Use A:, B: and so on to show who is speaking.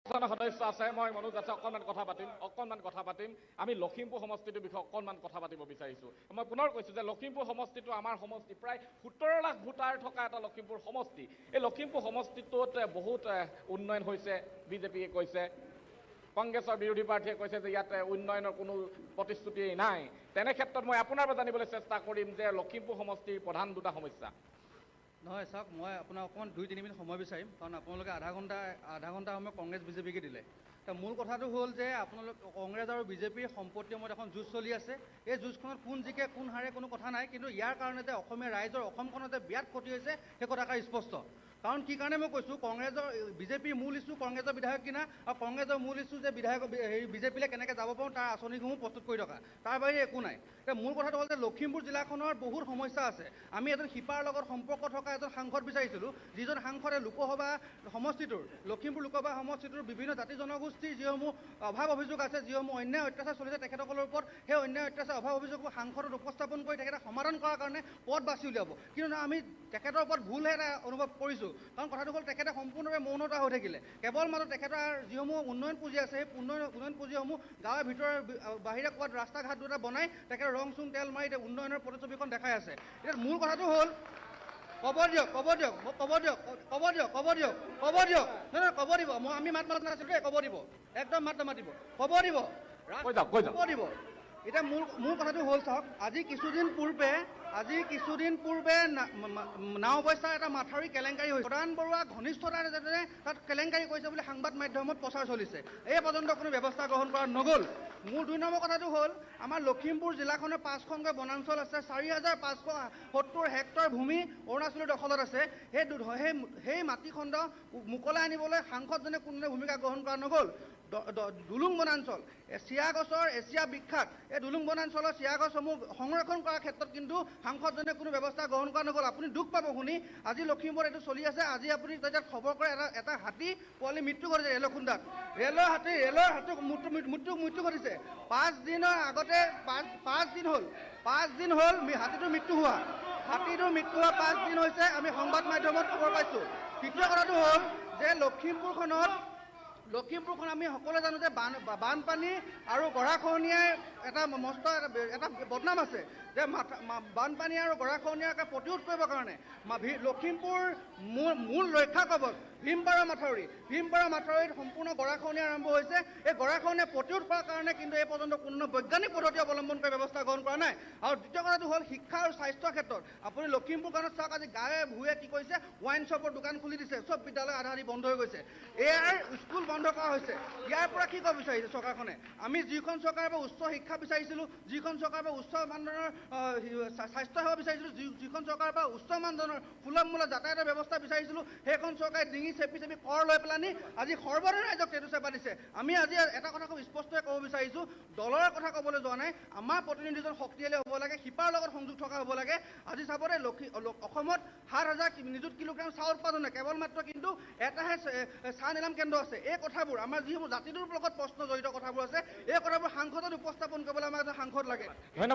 A: সদস্য আছে, মই মনোজ আছে, অকণমান কথা পাতিম। আমি লখিমপুৰ সমষ্টিটোৰ বিষয়ে অকণমান কথা পাতিব বিচাৰিছোঁ। মই পুনৰ কৈছোঁ যে লখিমপুৰ সমষ্টিটো আমাৰ সমষ্টি, প্ৰায় 17 লাখ ভোটাৰ থকা এটা লখিমপুৰ সমষ্টি। এই লখিমপুৰ সমষ্টিটোত বহুত উন্নয়ন হৈছে, বিজেপিয়ে কৈছে। কংগ্ৰেছৰ বিৰোধী প্ৰাৰ্থীয়ে কৈছে যে ইয়াত উন্নয়নৰ কোনো প্ৰতিশ্ৰুতি নাই। তেনে ক্ষেত্ৰত মই আপোনাৰ পৰা জানিবলৈ চেষ্টা কৰিম যে লখিমপুৰ সমষ্টিৰ প্ৰধান দুটা সমস্যা।
B: নহয় চাওক, মই আপোনাক অকণমান 2-3 মিনিট সময় বিচাৰিম, কাৰণ আপোনালোকে আধা ঘণ্টা সময় কংগ্ৰেছ বিজেপিকে দিলে। মূল কথাটো হ'ল যে আপোনালোক কংগ্ৰেছ আৰু বিজেপিৰ সম্পত্তিৰ মত এখন যুঁজ চলি আছে। এই যুঁজখনত কোন জিকে কোন হাৰে কোনো কথা নাই, কিন্তু ইয়াৰ কাৰণে যে অসমীয়া ৰাইজৰ অসমখনতে বিৰাট ক্ষতি হৈছে সেই কথাষাৰ স্পষ্ট। কাৰণ কি কাৰণে মই কৈছোঁ, বিজেপিৰ মূল ইছ্যু কংগ্ৰেছৰ বিধায়ক কিনা, আৰু কংগ্ৰেছৰ মূল ইছ্যু যে বিজেপিলৈ কেনেকৈ যাব পাৰোঁ তাৰ আঁচনিসমূহ প্ৰস্তুত কৰি থকা, তাৰ বাহিৰে একো নাই। মূল কথাটো হ'ল যে লখিমপুৰ জিলাখনৰ বহুত সমস্যা আছে। আমি এজন শিপাৰ লগত সম্পৰ্ক থকা এজন সাংসদ বিচাৰিছিলোঁ, যিজন সাংসদে লোকসভা সমষ্টিটোৰ, লখিমপুৰ লোকসভা সমষ্টিটোৰ বিভিন্ন জাতি জনগোষ্ঠীৰ যিসমূহ অভাৱ অভিযোগ আছে, যিসমূহ অন্যায় অত্যাচাৰ চলিছে তেখেতসকলৰ ওপৰত, সেই অন্যায় অত্যাচাৰ অভাৱ অভিযোগবোৰ সাংসদত উপস্থাপন কৰি তেখেতে সমাধান কৰাৰ কাৰণে পথ বাছি উলিয়াব। কিন্তু আমি তেখেতৰ ওপৰত ভুলহে এটা অনুভৱ কৰিছোঁ। কাৰণ কথাটো হ'ল তেখেতে সম্পূৰ্ণভাৱে মৌনতা হৈ থাকিলে। কেৱল মাত্ৰ তেখেতৰ যিসমূহ উন্নয়ন পুঁজি আছে, সেই উন্নয়ন পুঁজিসমূহ গাঁৱৰ ভিতৰৰ বাহিৰে ক'ৰবাত ৰাস্তা ঘাট দুটা বনাই তেখেতে ৰং চুং তেল মাৰি উন্নয়নৰ প্ৰতিছবিখন দেখাই আছে। এতিয়া মূল কথাটো হ'ল ক'ব দিয়ক নহয় ক'ব দিব। আমি মাত মাতা নাছিলোঁ দেই, ক'ব দিব, একদম মাত নামাতিব, ক'ব দিব। এতিয়া মূল কথাটো হ'ল চাওক, আজি কিছুদিন পূৰ্বে নাও অৱস্থাৰ এটা মাথাউৰি কেলেংকাৰী হৈছে। প্ৰধান বৰুৱা ঘনিষ্ঠতাৰ যাতে তাত কেলেংকাৰী কৰিছে বুলি সাংবাদ মাধ্যমত প্ৰচাৰ চলিছে। এই পৰ্যন্ত কোনো ব্যৱস্থা গ্ৰহণ কৰা নগ'ল। মোৰ 2 নম্বৰ কথাটো হ'ল, আমাৰ লখিমপুৰ জিলাখনৰ 5খনকৈ বনাঞ্চল আছে, 4,570 হেক্টৰ ভূমি অৰুণাচলৰ দখলত আছে। সেই মাটিখণ্ড মোকলাই আনিবলৈ সাংসদজনে কোনো ভূমিকা গ্ৰহণ কৰা নগ'ল। দুলুং বনাঞ্চল, চিয়া গছৰ এছিয়া বিখ্যাত এই দুলুং বনাঞ্চলৰ চিয়া গছসমূহ সংৰক্ষণ কৰাৰ ক্ষেত্ৰত কিন্তু সাংসদজনে কোনো ব্যৱস্থা গ্ৰহণ কৰা নগ'ল। আপুনি দুখ পাব শুনি, আজি লখিমপুৰত এইটো চলি আছে। আজি আপুনি যেতিয়া খবৰ কৰে, এটা হাতী পোৱালি মৃত্যু ঘটিছে ৰেলখুন্দাত। ৰেলৰ মৃত্যু ঘটিছে। 5 দিনৰ আগতে 5 দিন হ'ল হাতীটোৰ মৃত্যু হোৱা। 5 দিন হৈছে, আমি সংবাদ মাধ্যমত খবৰ পাইছোঁ। তৃতীয় কথাটো হ'ল যে লখিমপুৰখন আমি সকলোৱে জানো যে বানপানী আৰু গৰাখহনীয়াৰ এটা বদনাম আছে, যে বানপানী আৰু গৰাখহনীয়াকে প্ৰতিৰোধ কৰিবৰ কাৰণে লখিমপুৰ মূল ৰক্ষা কৱচ ভীমবাৰৰ মাথাউৰিত সম্পূৰ্ণ গৰাখহনীয়া আৰম্ভ হৈছে। এই গৰাখহনীয়া প্ৰতিৰোধ কৰাৰ কাৰণে কিন্তু এই পৰ্যন্ত কোনো বৈজ্ঞানিক পদ্ধতি অৱলম্বন কৰি ব্যৱস্থা গ্ৰহণ কৰা নাই। আৰু দ্বিতীয় কথাটো হ'ল শিক্ষা আৰু স্বাস্থ্যৰ ক্ষেত্ৰত আপুনি লখিমপুৰখনত চাওক, আজি গাঁৱে ভূঞে কি কৰিছে, ৱাইন শ্বপৰ দোকান খুলি দিছে। চব বিদ্যালয় আধা আধি বন্ধ হৈ গৈছে। এয়াৰ স্কুল বন্ধ কৰা হৈছে। ইয়াৰ পৰা কি ক'ব বিচাৰিছে চৰকাৰখনে? আমি যিখন চৰকাৰৰ পৰা উচ্চ শিক্ষা বিচাৰিছিলোঁ, যিখন চৰকাৰৰ পৰা উচ্চ মানদণ্ডৰ স্বাস্থ্যসেৱা বিচাৰিছিলোঁ, যিখন চৰকাৰৰ পৰা উচ্চ মানদণ্ডৰ সুলভ মূল্যৰ যাতায়াতৰ ব্যৱস্থা বিচাৰিছিলোঁ, সেইখন চৰকাৰে ডিঙি চেপি কৰ লৈ পেলানি আজি সৰ্বদা ৰাইজক সেইটো সেৱা দিছে। আমি আজি এটা কথা খুব স্পষ্টকৈ ক'ব বিচাৰিছোঁ, দলৰ কথা ক'বলৈ যোৱা নাই। আমাৰ প্ৰতিনিধিজন শক্তিশালী হ'ব লাগে, শিপাৰ লগত সংযোগ থকা হ'ব লাগে। আজি চাব দেই, অসমত 7,000 নিযুত কিলোগ্ৰাম চাউল উৎপাদন হয়, কেৱল মাত্ৰ কিন্তু এটাহে চাহ নিলাম কেন্দ্ৰ আছে। এই কথাবোৰ আমাৰ যিসমূহ জাতিটোৰ লগত প্ৰশ্ন জড়িত কথাবোৰ আছে, এই কথাবোৰ সাংসদত উপস্থাপন কৰিবলৈ আমাক এটা সাংসদ লাগে।
A: ধন্যবাদ।